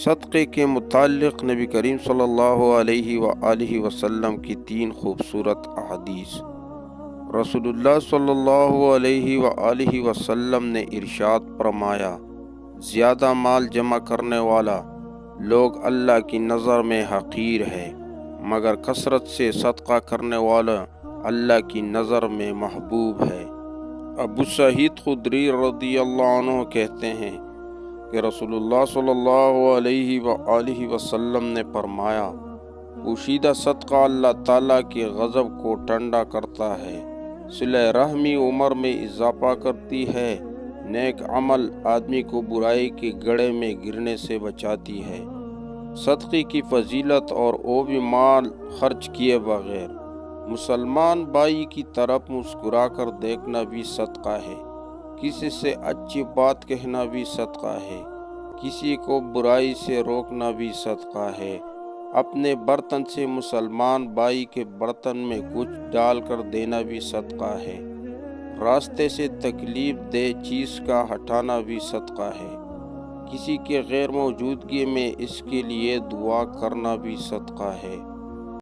صدقے کے متعلق نبی کریم صلی اللہ علیہ وآلہ وسلم کی 3 خوبصورت احادیث۔ رسول اللہ صلی اللہ علیہ وآلہ وسلم نے ارشاد فرمایا، زیادہ مال جمع کرنے والا لوگ اللہ کی نظر میں حقیر ہے، مگر کثرت سے صدقہ کرنے والا اللہ کی نظر میں محبوب ہے۔ ابو سعید خدری رضی اللہ عنہ کہتے ہیں کہ رسول اللہ صلی اللہ علیہ وآلہ وسلم نے فرمایا، پوشیدہ صدقہ اللہ تعالیٰ کے غضب کو ٹھنڈا کرتا ہے، صلہ رحمی عمر میں اضافہ کرتی ہے، نیک عمل آدمی کو برائی کے گڑھے میں گرنے سے بچاتی ہے۔ صدقے کی فضیلت اور وہ بھی مال خرچ کیے بغیر۔ مسلمان بھائی کی طرف مسکرا کر دیکھنا بھی صدقہ ہے، کسی سے اچھی بات کہنا بھی صدقہ ہے، کسی کو برائی سے روکنا بھی صدقہ ہے، اپنے برتن سے مسلمان بھائی کے برتن میں کچھ ڈال کر دینا بھی صدقہ ہے، راستے سے تکلیف دہ چیز کا ہٹانا بھی صدقہ ہے، کسی کے غیر موجودگی میں اس کے لیے دعا کرنا بھی صدقہ ہے۔